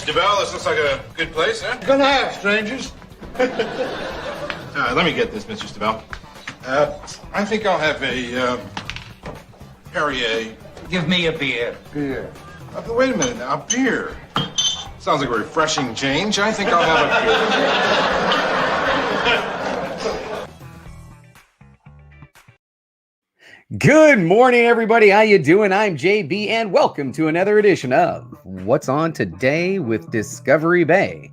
Ste.A, this looks like a good place, huh? Good night, strangers. Let me get this, Mr. Ste.A. I think I'll have a Perrier. Give me a beer. Beer. Wait a minute now, beer. Sounds like a refreshing change. I think I'll have a beer. Good morning, everybody. How you doing? I'm JB, and welcome to another edition of What's On Today with Discovery Bay,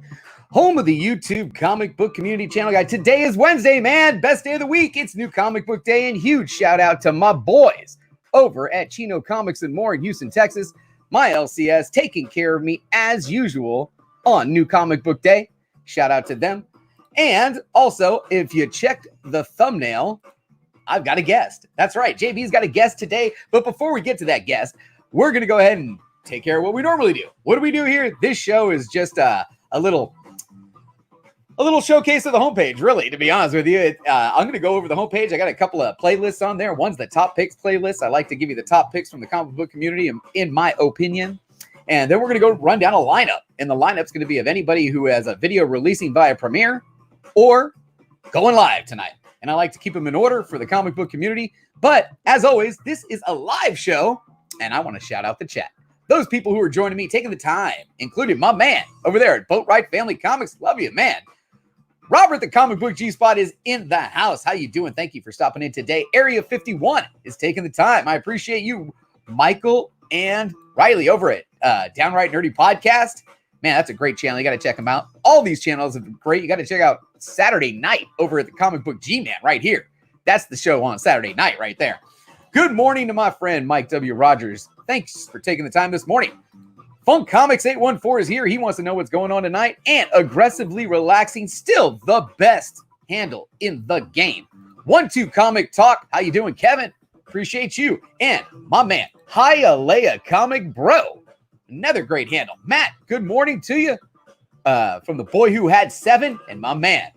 home of the YouTube comic book community channel guide. Today is Wednesday, man. Best day of the week. It's New Comic Book Day, and huge shout out to my boys over at Chino Comics and More in Houston, Texas. My LCS taking care of me as usual on New Comic Book Day. Shout out to them. And also, if you checked the thumbnail, I've got a guest. That's right. JB's got a guest today. But before we get to that guest, we're going to go ahead and take care of what we normally do. What do we do here? This show is just a little showcase of the homepage, really, to be honest with you. I'm going to go over the homepage. I got a couple of playlists on there. One's the top picks playlist. I like to give you the top picks from the comic book community, in my opinion. And then we're going to go run down a lineup. And the lineup's going to be of anybody who has a video releasing via Premiere or going live tonight. And I like to keep them in order for the comic book community. But as always, this is a live show, and I want to shout out the chat. Those people who are joining me, taking the time, including my man over there at Boat Ride Family Comics. Love you, man. Robert, the comic book G-Spot, is in the house. How you doing? Thank you for stopping in today. Area 51 is taking the time. I appreciate you, Michael and Riley over at Downright Nerdy Podcast. Man, that's a great channel. You got to check them out. All these channels are great. You got to check out Saturday Night over at the Comic Book G-Man right here. That's the show on Saturday night right there. Good morning to my friend Mike W. Rogers. Thanks for taking the time this morning. Funk Comics 814 is here. He wants to know what's going on tonight. And Aggressively Relaxing, still the best handle in the game. 1-2 Comic Talk. How you doing, Kevin? Appreciate you. And my man, Hialeah Comic Bro. Another great handle. Matt, good morning to you. From the boy who had 7 and my man,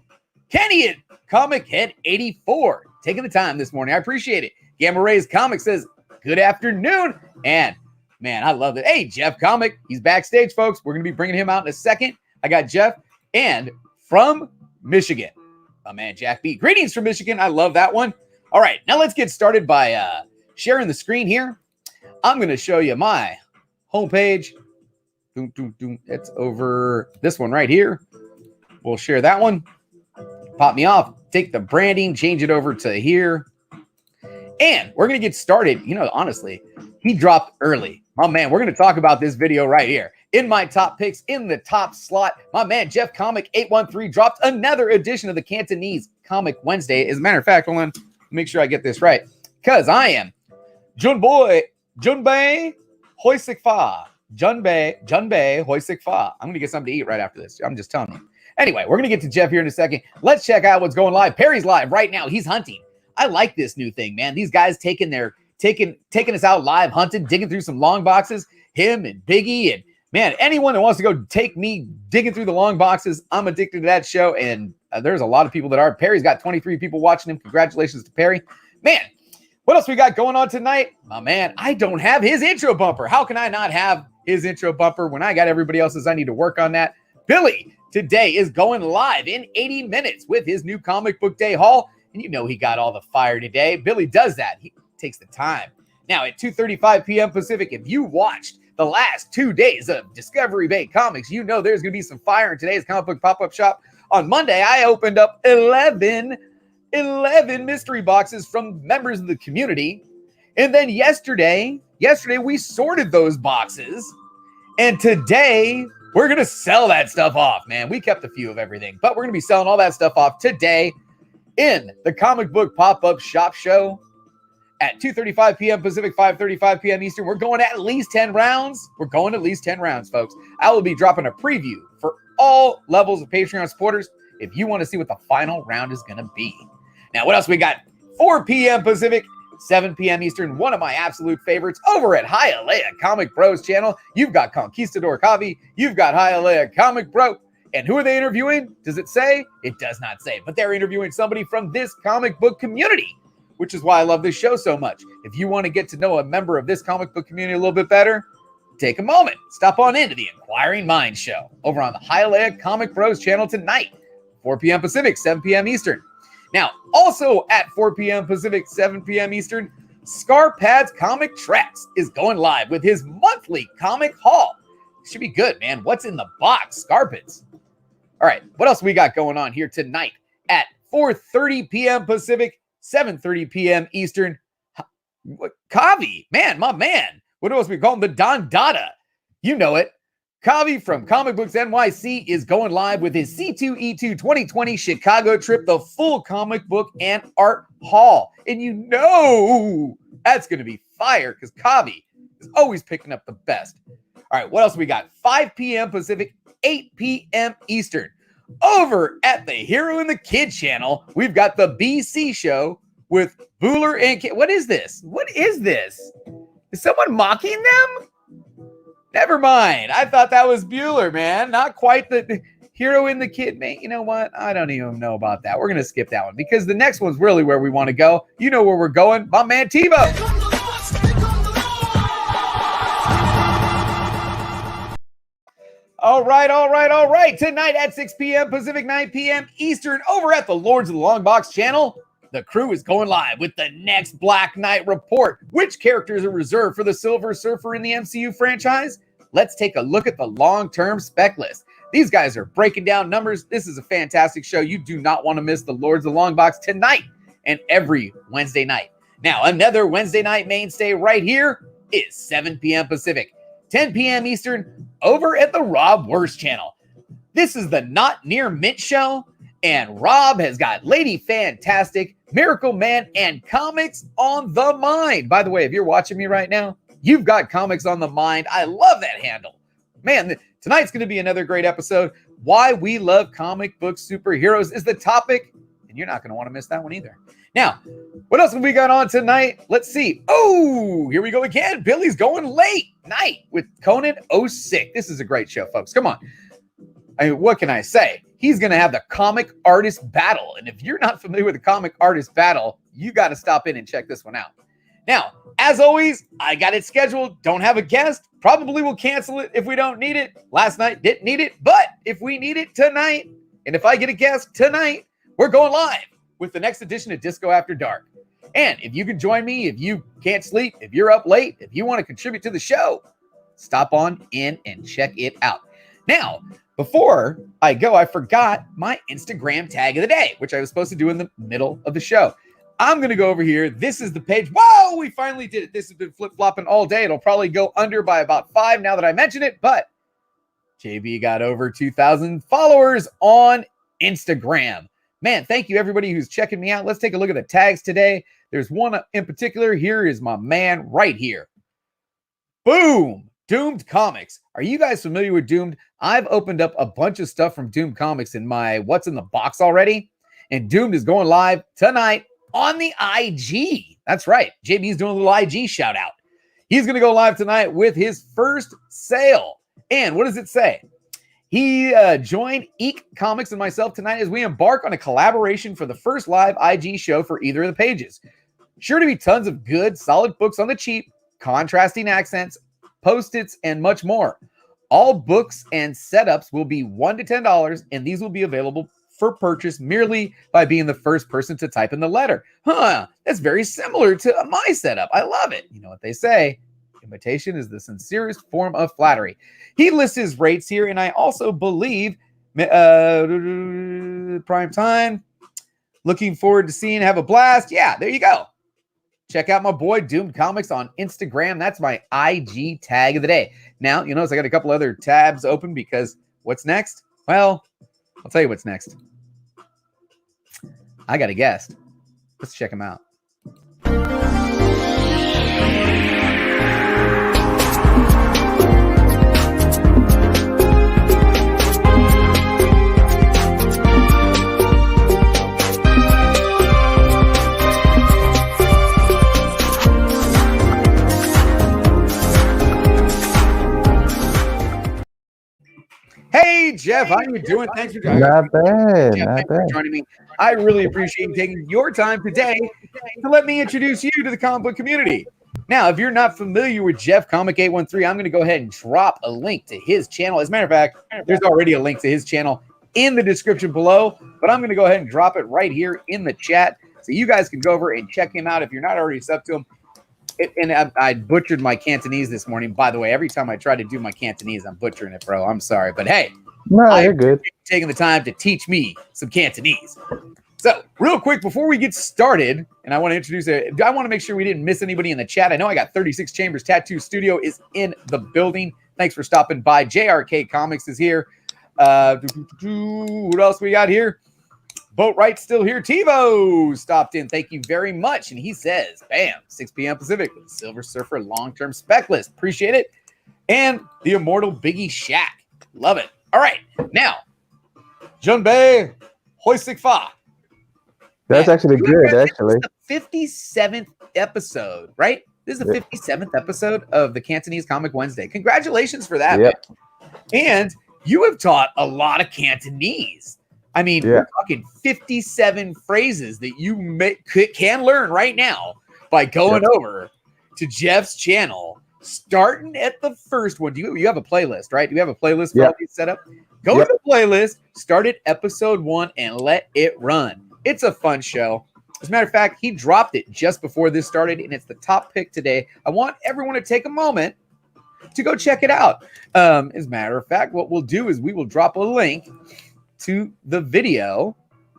Kenny at Comic Head 84. Taking the time this morning. I appreciate it. Gamma Rays Comic says, good afternoon. And man, I love it. Hey, Jeff Comic. He's backstage, folks. We're going to be bringing him out in a second. I got Jeff. And from Michigan, my man, Jack B. Greetings from Michigan. I love that one. All right, now let's get started by sharing the screen here. I'm going to show you my homepage. It's over this one right here. We'll share that one. Pop me off. Take the branding, change it over to here. And we're going to get started. You know, honestly, he dropped early. My man, we're going to talk about this video right here. In my top picks, in the top slot, my man, Jeff Comic 813 dropped another edition of the Cantonese Comic Wednesday. As a matter of fact, hold on. Make sure I get this right. Because I am Junbei Hoisik Fa. Junbei Hoisik Fa. I'm going to get something to eat right after this. I'm just telling you. Anyway, we're going to get to Jeff here in a second. Let's check out what's going live. Perry's live right now. He's hunting. I like this new thing, man. These guys taking us out live hunting, digging through some long boxes. Him and Biggie and, man, anyone that wants to go take me digging through the long boxes, I'm addicted to that show. And there's a lot of people that are. Perry's got 23 people watching him. Congratulations to Perry. Man, what else we got going on tonight? My man, I don't have his intro bumper. How can I not have his intro bumper when I got everybody else's? I need to work on that. Billy today is going live in 80 minutes with his new Comic Book Day haul. And you know he got all the fire today. Billy does that. He takes the time. Now at 2:35 p.m. Pacific, if you watched the last 2 days of Discovery Bay Comics, you know there's going to be some fire in today's comic book pop-up shop. On Monday, I opened up 11 mystery boxes from members of the community. And then yesterday we sorted those boxes. And today, we're going to sell that stuff off, man. We kept a few of everything, but we're going to be selling all that stuff off today in the comic book pop-up shop show at 2:35 p.m. Pacific, 5:35 p.m. Eastern. We're going at least 10 rounds. We're going at least 10 rounds, folks. I will be dropping a preview for all levels of Patreon supporters if you want to see what the final round is going to be. Now, what else we got? 4 p.m. Pacific, 7 p.m. Eastern. One of my absolute favorites over at Hialeah Comic Bro's channel. You've got Conquistador Kavi. You've got Hialeah Comic Bro. And who are they interviewing? Does it say? It does not say. But they're interviewing somebody from this comic book community, which is why I love this show so much. If you want to get to know a member of this comic book community a little bit better, take a moment, stop on into the Inquiring Mind Show over on the Hialeah Comic Bros channel tonight, 4 p.m. Pacific, 7 p.m. Eastern. Now, also at 4 p.m. Pacific, 7 p.m. Eastern, Scarpad's Comic Tracks is going live with his monthly comic haul. Should be good, man. What's in the box, Scarpads? All right, what else we got going on here tonight at 4:30 p.m. Pacific, 7:30 p.m. Eastern? Kavi, man, my man. What else we call him? The Don Dada. You know it. Kavi from Comic Books NYC is going live with his C2E2 2020 Chicago trip, the full comic book and art haul. And you know that's going to be fire because Kavi is always picking up the best. All right, what else we got? 5 p.m. Pacific, 8 p.m. Eastern. Over at the Hero and the Kid channel, we've got the BC show with Bueller and Kid. What is this? What is this? Is someone mocking them? Never mind. I thought that was Bueller, man. Not quite the Hero and the Kid, man. You know what? I don't even know about that. We're going to skip that one because the next one's really where we want to go. You know where we're going. My man TiVo. All right. Tonight at 6 p.m. Pacific, 9 p.m. Eastern, over at the Lords of the Long Box channel, the crew is going live with the next Black Knight report. Which characters are reserved for the Silver Surfer in the MCU franchise? Let's take a look at the long-term spec list. These guys are breaking down numbers. This is a fantastic show. You do not want to miss the Lords of the Long Box tonight and every Wednesday night. Now, another Wednesday night mainstay right here is 7 p.m. Pacific, 10 p.m. Eastern, over at the Rob Worst channel. This is the Not Near Mint show, and Rob has got Lady Fantastic, Miracle Man, and comics on the mind. By the way, if you're watching me right now, you've got comics on the mind. I love that handle. Man, tonight's going to be another great episode. Why we love comic book superheroes is the topic, and you're not going to want to miss that one either. Now, what else have we got on tonight? Let's see. Oh, here we go again. Billy's going late night with Conan 06. This is a great show, folks. Come on. I mean, what can I say? He's going to have the comic artist battle. And if you're not familiar with the comic artist battle, you got to stop in and check this one out. Now, as always, I got it scheduled. Don't have a guest. Probably will cancel it if we don't need it. Last night didn't need it. But if we need it tonight, and if I get a guest tonight, we're going live with the next edition of Disco After Dark. And if you can join me, if you can't sleep, if you're up late, if you want to contribute to the show, stop on in and check it out. Now, before I go, I forgot my Instagram tag of the day, which I was supposed to do in the middle of the show. I'm going to go over here. This is the page. Whoa, we finally did it. This has been flip-flopping all day. It'll probably go under by about 5 now that I mention it, but JB got over 2,000 followers on Instagram. Man, thank you everybody who's checking me out. Let's take a look at the tags today. There's one in particular. Here is my man right here. Boom! Doomed Comics. Are you guys familiar with Doomed? I've opened up a bunch of stuff from Doomed Comics in my What's in the Box already. And Doomed is going live tonight on the IG. That's right. JB's doing a little IG shout out. He's going to go live tonight with his first sale. And what does it say? He joined Eek Comics and myself tonight as we embark on a collaboration for the first live IG show for either of the pages. Sure to be tons of good, solid books on the cheap, contrasting accents, Post-its, and much more. All books and setups will be $1 to $10, and these will be available for purchase merely by being the first person to type in the letter. That's very similar to my setup. I love it. You know what they say, imitation is the sincerest form of flattery. He lists his rates here, and I also believe prime time. Looking forward to seeing, have a blast. Yeah, there you go. Check out my boy Doomed Comics on Instagram. That's my IG tag of the day. Now, you notice I got a couple other tabs open because what's next? Well, I'll tell you what's next. I got a guest. Let's check him out. Hey, Jeff, how are you doing? Thanks for joining me. Not bad. Jeff, Not thanks for bad. joining me. I really appreciate you taking your time today to let me introduce you to the comic book community. Now, if you're not familiar with Jeff Comic 813, I'm going to go ahead and drop a link to his channel. As a matter of fact, there's already a link to his channel in the description below, but I'm going to go ahead and drop it right here in the chat so you guys can go over and check him out if you're not already subbed to him. I butchered my Cantonese this morning. By the way, every time I try to do my Cantonese, I'm butchering it, bro. I'm sorry, but hey, you're good. Taking the time to teach me some Cantonese. So, real quick, before we get started, and I want to introduce it, I want to make sure we didn't miss anybody in the chat. I know I got 36 Chambers Tattoo Studio is in the building. Thanks for stopping by. JRK Comics is here. What else we got here? Boatwright's still here. TiVo stopped in. Thank you very much. And he says, bam, 6 p.m. Pacific with Silver Surfer long-term spec list. Appreciate it. And the immortal Biggie Shack. Love it. All right. Now, Junbei Hoisikfa. That's actually good, actually. This is the 57th episode, right? This is the 57th episode of the Cantonese Comic Wednesday. Congratulations for that, man. And you have taught a lot of Cantonese. I mean, we're talking 57 phrases that you can learn right now by going over to Jeff's channel, starting at the first one. You have a playlist, right? Do you have a playlist for all these set up? Go to the playlist, start at episode 1, and let it run. It's a fun show. As a matter of fact, he dropped it just before this started, and it's the top pick today. I want everyone to take a moment to go check it out. As a matter of fact, what we'll do is we will drop a link to the video.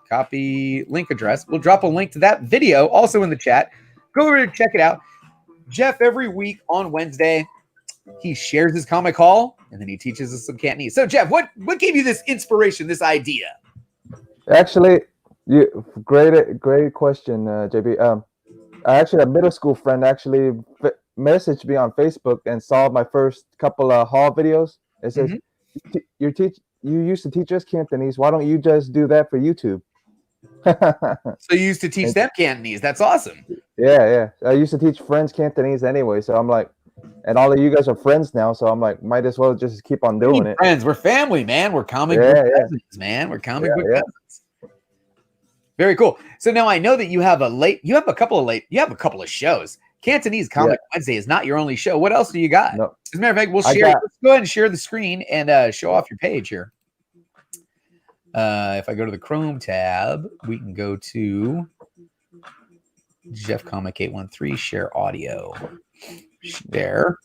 Copy link address. We'll drop a link to that video also in the chat. Go over and check it out. Jeff, every week on Wednesday, he shares his comic haul, and then he teaches us some Cantonese. So, Jeff, what gave you this inspiration, this idea? Actually, great question, JB. Actually, a middle school friend actually messaged me on Facebook and saw my first couple of haul videos. It says, you used to teach us Cantonese. Why don't you just do that for YouTube? So you used to teach them Cantonese. That's awesome. Yeah. I used to teach friends Cantonese anyway. So I'm like, and all of you guys are friends now. So I'm like, might as well just keep on doing it. Friends, we're family, man. We're comic book cousins, man. We're comic book cousins. Very cool. So now I know that you have a couple of shows. Cantonese Comic Wednesday is not your only show. What else do you got? No. As a matter of fact, let's go ahead and share the screen and show off your page here. If I go to the Chrome tab, we can go to Jeff Comic 813, share audio. Share.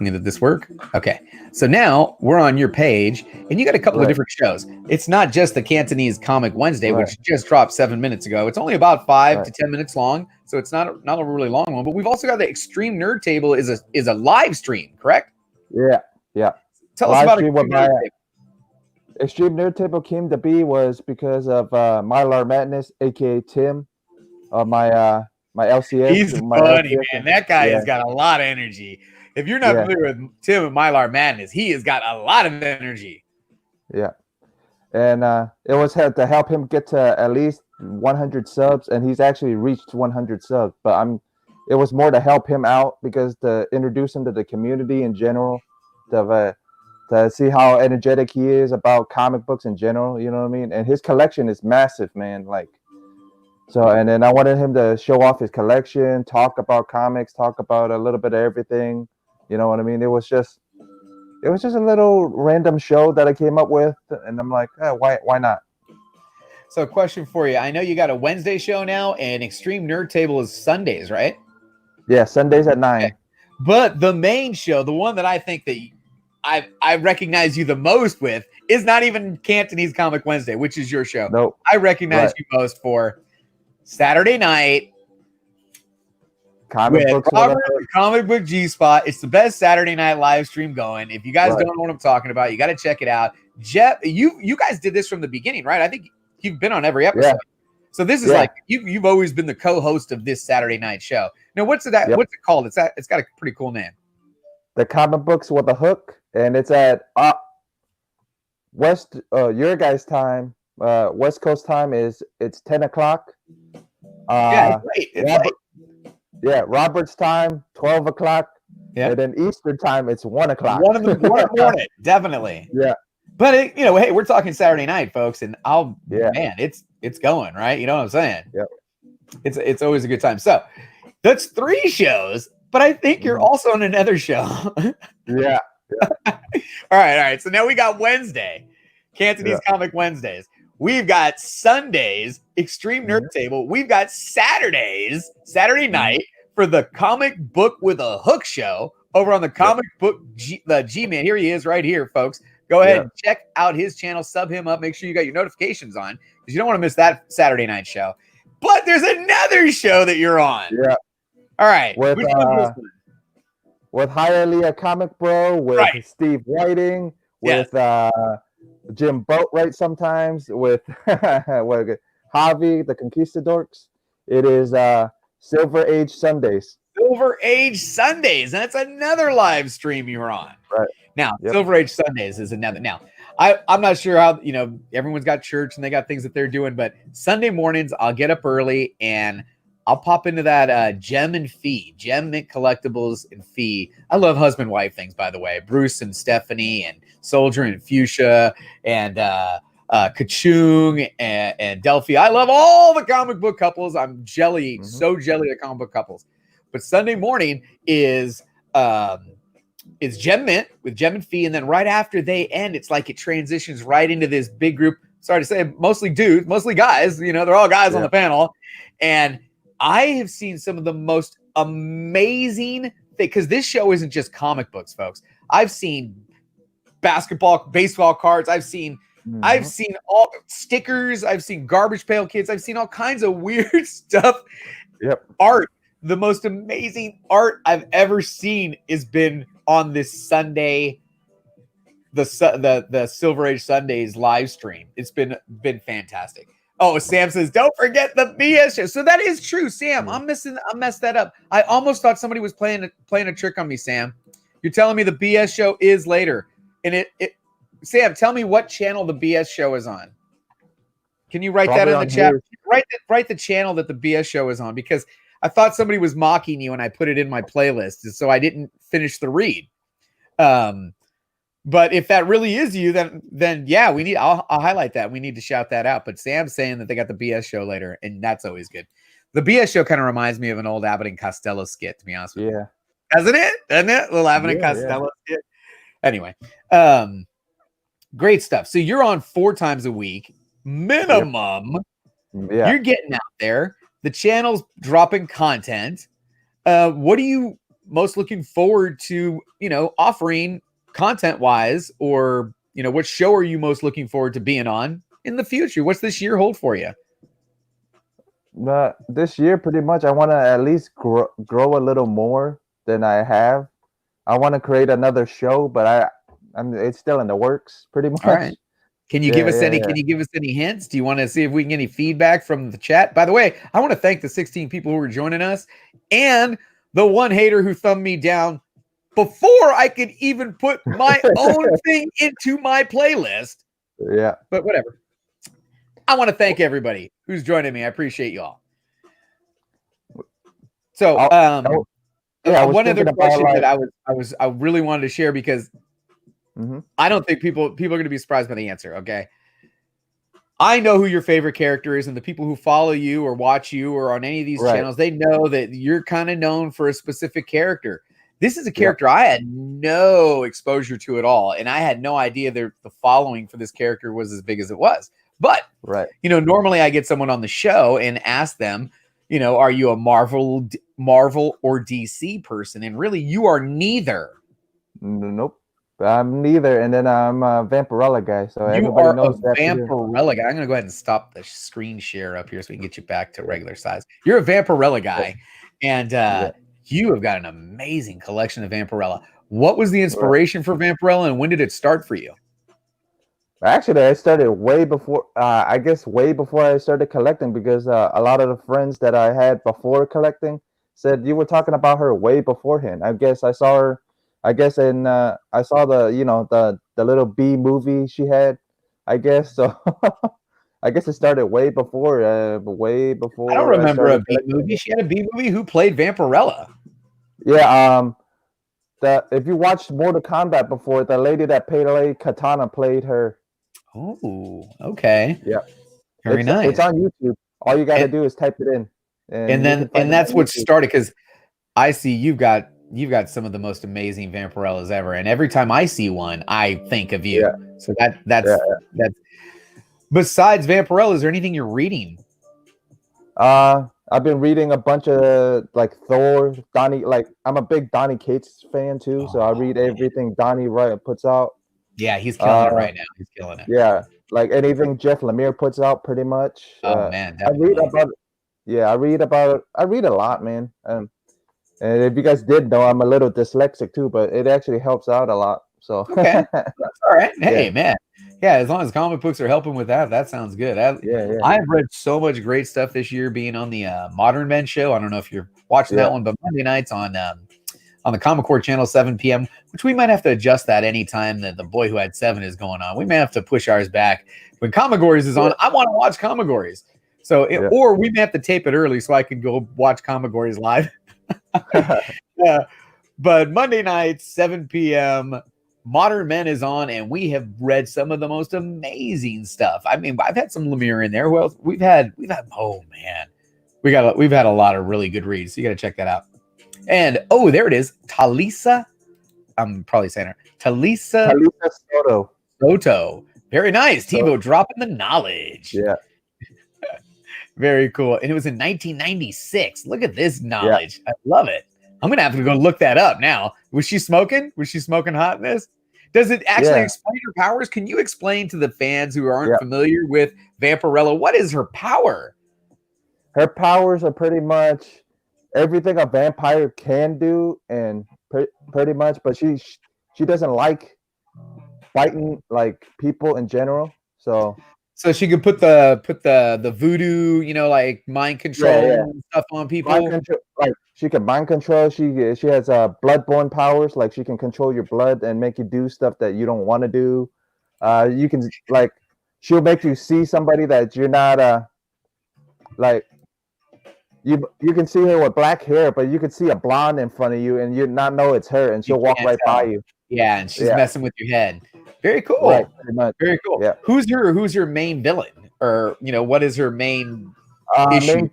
Did this work? Okay. So now we're on your page, and you got a couple of different shows. It's not just the Cantonese Comic Wednesday, which just dropped 7 minutes ago. It's only about 5 to 10 minutes long, so it's not a really long one. But we've also got the Extreme Nerd Table is a live stream, correct? Yeah. Tell us about Extreme Nerd Table. Extreme Nerd Table came to be was because of Mylar Madness, aka Tim, my LCS. He's funny, man. That guy has got a lot of energy. If you're not familiar with Tim and Mylar Madness, he has got a lot of energy. Yeah. And it was to help him get to at least 100 subs, and he's actually reached 100 subs. But it was more to help him out because to introduce him to the community in general, to see how energetic he is about comic books in general, you know what I mean? And his collection is massive, man. And then I wanted him to show off his collection, talk about comics, talk about a little bit of everything. You know what I mean? It was just a little random show that I came up with, and I'm like, why not? So, question for you: I know you got a Wednesday show now, and Extreme Nerd Table is Sundays, right? Yeah, Sundays at 9. Okay. But the main show, the one that I think that I recognize you the most with, is not even Cantonese Comic Wednesday, which is your show. Nope. I recognize you most for Saturday night. Comic books, Robert, Comic Book G-Spot. It's the best Saturday night live stream going. If you guys don't know what I'm talking about, you got to check it out. Jeff, you guys did this from the beginning, right? I think you've been on every episode. Yeah. So this is like you've always been the co-host of this Saturday night show. Now, what's it called? It's got a pretty cool name. The Comic Books with a Hook, and it's at your guys' time. West Coast time it's 10 o'clock. It's late. Robert's time 12 o'clock. Yeah, and then Eastern time it's 1 o'clock. 1 in the morning, definitely. Yeah, but hey, we're talking Saturday night, folks, and man, it's going right. You know what I'm saying? Yeah, it's always a good time. So that's 3 shows but I think you're also on another show. Yeah. All right. So now we got Wednesday, Cantonese Comic Wednesdays. We've got Sundays, Extreme Nerd Table. We've got Saturday night for the Comic Book with a Hook show over on the Comic Book the G-Man. Here he is right here, folks. Go ahead and check out his channel, sub him up, make sure you got your notifications on because you don't want to miss that Saturday night show. But there's another show that you're on. Yeah. All right. With, which one is this one? With Hialeah Comic Bro, with Steve Whiting, with Jim Boatwright sometimes, with Javi, the Conquistadors. It is Silver Age Sundays. Silver Age Sundays. And that's another live stream you're on. Right. Now, Silver Age Sundays is another. Now, I'm not sure how, everyone's got church and they got things that they're doing, but Sunday mornings, I'll get up early and I'll pop into that Gem Mint Collectibles and Fee. I love husband-wife things, by the way. Bruce and Stephanie and Soldier and Fuchsia and Kachung and Delphi. I love all the comic book couples. I'm so jelly of comic book couples. But Sunday morning is Gem Mint with Gem and Fee, and then right after they end, it's like it transitions right into this big group. Sorry to say, mostly dudes, mostly guys. They're all guys on the panel, and I have seen some of the most amazing things because this show isn't just comic books, folks. I've seen basketball, baseball cards. I've seen all stickers. I've seen Garbage Pail Kids. I've seen all kinds of weird stuff. Art. The most amazing art I've ever seen has been on this Sunday, the Silver Age Sundays live stream. It's been fantastic. Oh, Sam says, don't forget the BS show. So that is true, Sam. I messed that up. I almost thought somebody was playing a trick on me, Sam. You're telling me the BS show is later. And Sam, tell me what channel the BS show is on. Can you write that in the chat? Write the channel that the BS show is on, because I thought somebody was mocking you and I put it in my playlist, so I didn't finish the read. But if that really is you, then yeah, I'll highlight that. We need to shout that out. But Sam's saying that they got the BS show later, and that's always good. The BS show kind of reminds me of an old Abbott and Costello skit, to be honest with you. Doesn't it? Little Abbott and Costello skit. Anyway, great stuff. So you're on 4 times a week, minimum. You're getting out there. The channel's dropping content. What are you most looking forward to, offering content-wise, or, what show are you most looking forward to being on in the future? What's this year hold for you? This year, pretty much, I want to at least grow a little more than I have. I want to create another show, but it's still in the works, pretty much. All right. Can you give us any? Can you give us any hints? Do you want to see if we can get any feedback from the chat? By the way, I want to thank the 16 people who are joining us, and the one hater who thumbed me down before I could even put my own thing into my playlist. Yeah. But whatever. I want to thank everybody who's joining me. I appreciate you all. So, one other question that I really wanted to share, because I don't think people are going to be surprised by the answer. Okay. I know who your favorite character is, and the people who follow you or watch you or on any of these channels, they know that you're kind of known for a specific character. This is a character I had no exposure to at all, and I had no idea the following for this character was as big as it was. But normally I get someone on the show and ask them, are you a Marvel or DC person? And really, you are neither. Nope. I'm neither, and then I'm a Vampirella Guy. So you are knows a Vampirella Guy. I'm going to go ahead and stop the screen share up here so we can get you back to regular size. You're a Vampirella Guy, and you have got an amazing collection of Vampirella. What was the inspiration for Vampirella, and when did it start for you? Actually, I started way before. Way before I started collecting, because a lot of the friends that I had before collecting said you were talking about her way beforehand. I guess I saw her. I saw the little B movie she had. I guess so. I guess it started way before. I don't remember a B movie. She had a B movie. Who played Vampirella? Yeah. If you watched Mortal Kombat before, the lady that played Katana played her. Oh, okay. Yeah. Very nice. It's on YouTube. All you got to do is type it in. And that's what started, because I see you've got some of the most amazing Vampirellas ever, and every time I see one, I think of you. Yeah. So that's. Besides Vampirella, is there anything you're reading? I've been reading a bunch of like Thor, Donnie. Like I'm a big Donnie Cates fan too, so I read everything Donnie puts out. Yeah, he's killing it right now. He's killing it. Yeah, like anything Jeff Lemire puts out, pretty much. Oh man, I read definitely. about. Yeah, I read a lot, man. And if you guys did know, I'm a little dyslexic too, but it actually helps out a lot. So Okay, that's all right. Hey, Yeah. man. Yeah, as long as comic books are helping with that, that sounds good. Yeah. I've read so much great stuff this year being on the Modern Men show. I don't know if you're watching that one, but Monday nights on the Comic Core channel, 7 p.m., which we might have to adjust that anytime that the Boy Who Had 7 is going on. We may have to push ours back. When Comigores is on, I want to watch Comigores. So, or we may have to tape it early so I can go watch Comigores live. But Monday nights, 7 p.m., Modern Men is on, and we have read some of the most amazing stuff. I mean, I've had some Lemire in there. Well, we've had. Oh man, we've had a lot of really good reads. So you got to check that out. And there it is, Talisa. I'm probably saying her. Talisa Soto. Very nice, TiVo dropping the knowledge. Yeah. Very cool. And it was in 1996. Look at this knowledge. I love it. I'm gonna have to go look that up now. Was she smoking? Was she smoking hot in this? Does it actually explain her powers? Can you explain to the fans who aren't familiar with Vampirella, what is her power? Her powers are pretty much everything a vampire can do, and pretty much, but she doesn't like fighting like people in general. So she could put the voodoo, like mind control stuff on people. Like she can mind control. She has bloodborne powers. Like she can control your blood and make you do stuff that you don't want to do. You can like she'll make you see somebody that you're not like. You can see her with black hair, but you can see a blonde in front of you and you not know it's her, and she'll walk right by you. Yeah, and she's messing with your head. Very cool. Right, pretty much. Very cool. Yeah. Who's your main villain, or what is her main issue?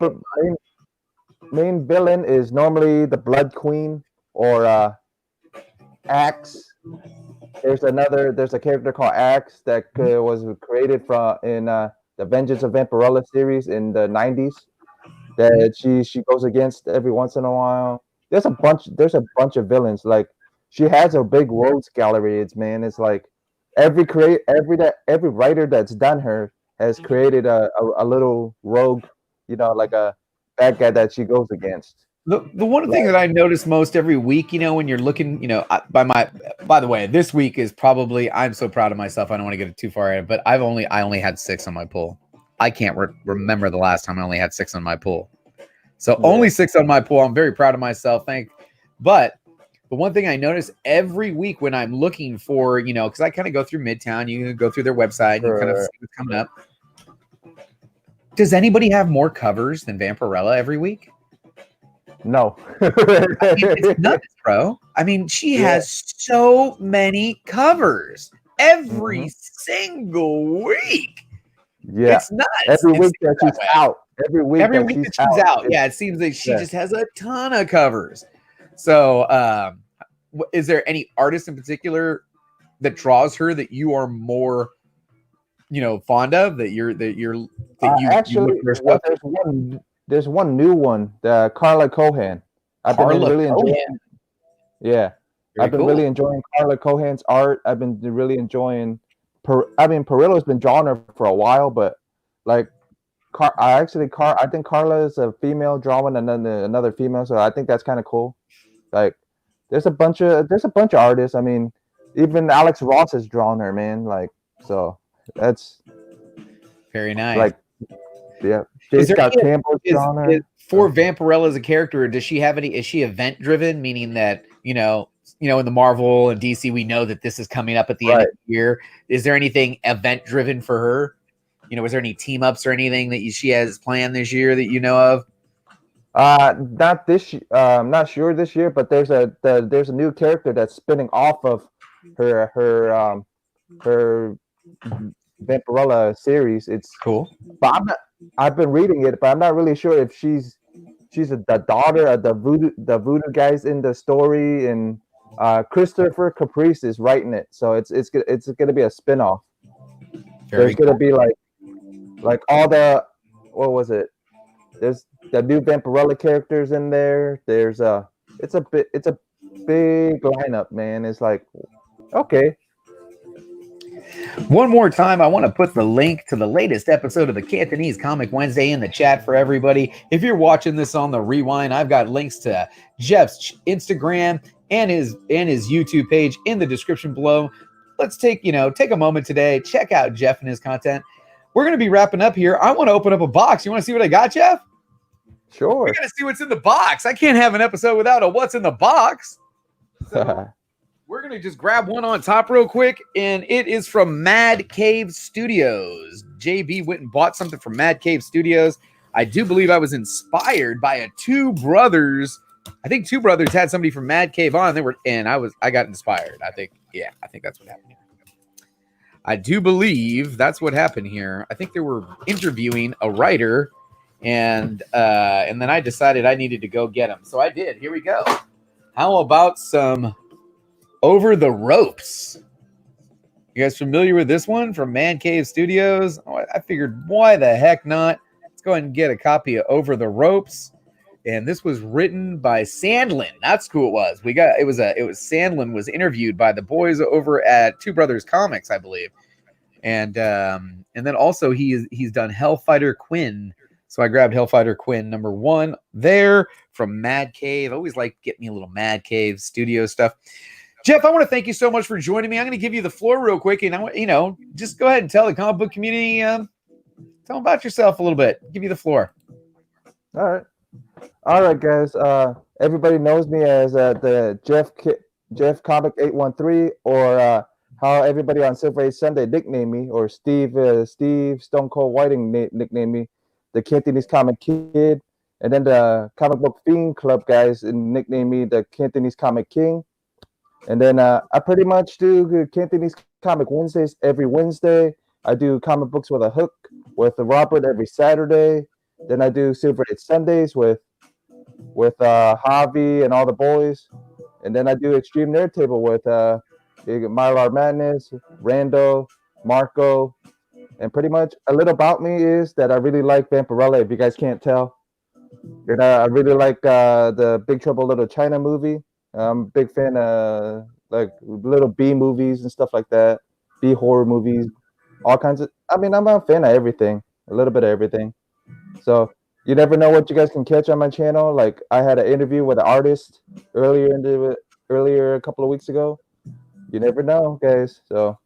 Main villain is normally the Blood Queen or Axe. There's a character called Axe that was created in the Vengeance of Vampirella series in the 90s. That she goes against every once in a while. There's a bunch of villains. Like she has a big rogues gallery. It's like every writer that's done her has created a little rogue, like a bad guy that she goes against. The one thing that I notice most every week, when you're looking, by the way, this week is probably, I'm so proud of myself. I don't want to get it too far ahead, but I only had 6 on my pool. I can't remember the last time I only had 6 on my pool. So only 6 on my pool. I'm very proud of myself. But the one thing I notice every week when I'm looking for, because I kind of go through Midtown, you go through their website, you kind of see what's coming up. Does anybody have more covers than Vampirella every week? No. It's nuts, bro. I mean, she has so many covers every single week. Yeah, it's nuts. Every week that she's out. Every week that she's out. Yeah, it seems like she just has a ton of covers. So, is there any artist in particular that draws her that you are more, fond of? Actually, there's one new one, the Carla Cohan. I've been really enjoying. Yeah, I've been really enjoying Carla Cohan's art. I've been really enjoying. Perillo's been drawing her for a while, but like, I think Carla is a female drawing another female, so I think that's kind of cool. Like, there's a bunch of artists. I mean, even Alex Ross has drawn her, man. Like, so that's very nice. Like, yeah, J. Scott Campbell's drawn her. For Vampirella as a character, does she have any? Is she event driven? Meaning that in the Marvel and DC, we know that this is coming up at the end of the year. Is there anything event driven for her? Was there any team ups or anything that she has planned this year that you know of? Not this. I'm not sure this year, but there's a new character that's spinning off of her Vampirella series. It's cool, but I've been reading it, but I'm not really sure if the daughter of the voodoo guys in the story, and Christopher Caprice is writing it, so it's gonna be a spinoff. There's gonna be like all the, what was it? There's the new Vampirella characters in there. There's it's a big lineup, man. It's like, okay. One more time, I want to put the link to the latest episode of the Cantonese Comic Wednesday in the chat for everybody. If you're watching this on the rewind, I've got links to Jeff's Instagram and his YouTube page in the description below. Let's take a moment today, check out Jeff and his content. We're going to be wrapping up here. I want to open up a box. You want to see what I got, Jeff? Sure. We're going to see what's in the box. I can't have an episode without a what's in the box. So we're going to just grab one on top real quick, and it is from Mad Cave Studios. JB went and bought something from Mad Cave Studios. I do believe I was inspired by I think Two Brothers had somebody from Mad Cave on. I got inspired. I think that's what happened here. I do believe that's what happened here. I think they were interviewing a writer, and then I decided I needed to go get him. So I did. Here we go. How about some Over the Ropes? You guys familiar with this one from Man Cave Studios? Oh, I figured, why the heck not? Let's go ahead and get a copy of Over the Ropes. And this was written by Sandlin. That's who it was. It was Sandlin was interviewed by the boys over at Two Brothers Comics, I believe. And then also he's done Hellfighter Quinn. So I grabbed Hellfighter Quinn #1 there from Mad Cave. I always like getting me a little Mad Cave studio stuff. Jeff, I want to thank you so much for joining me. I'm going to give you the floor real quick, and I want just go ahead and tell the comic book community, tell them about yourself a little bit. Give you the floor. All right, guys. Everybody knows me as the Jeff Comic 813, or how everybody on Silver Age Sunday nickname me, or Steve Stone Cold Whiting nickname me, the Cantonese Comic Kid, and then the Comic Book Fiend Club guys nickname me the Cantonese Comic King. And then I pretty much do Cantonese Comic Wednesdays every Wednesday. I do comic books with a hook with Robert every Saturday. Then I do Silver Age Sundays with Javi and all the boys. And then I do Extreme Nerd Table with Mylar Madness, Rando, Marco. And pretty much a little about me is that I really like Vampirella, if you guys can't tell. And I really like the Big Trouble Little China movie. I'm a big fan of like little B movies and stuff like that. B horror movies, all kinds of. I mean, I'm a fan of everything, a little bit of everything. So you never know what you guys can catch on my channel. Like I had an interview with an artist earlier a couple of weeks ago. You never know, guys. So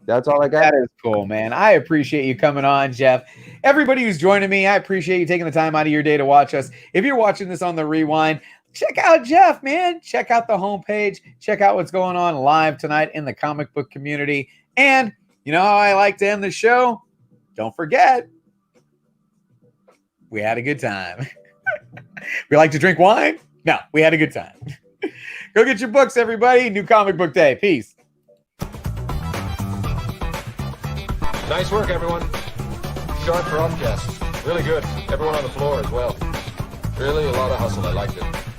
that's all I got. That is cool, man. I appreciate you coming on, Jeff. Everybody who's joining me, I appreciate you taking the time out of your day to watch us. If you're watching this on the rewind, check out Jeff, man. Check out the homepage. Check out what's going on live tonight in the comic book community. And you know how I like to end the show? Don't forget, we had a good time. We like to drink wine? No, we had a good time. Go get your books, everybody. New Comic Book Day. Peace. Nice work, everyone. Sharp broadcast. Really good. Everyone on the floor as well. Really a lot of hustle. I liked it.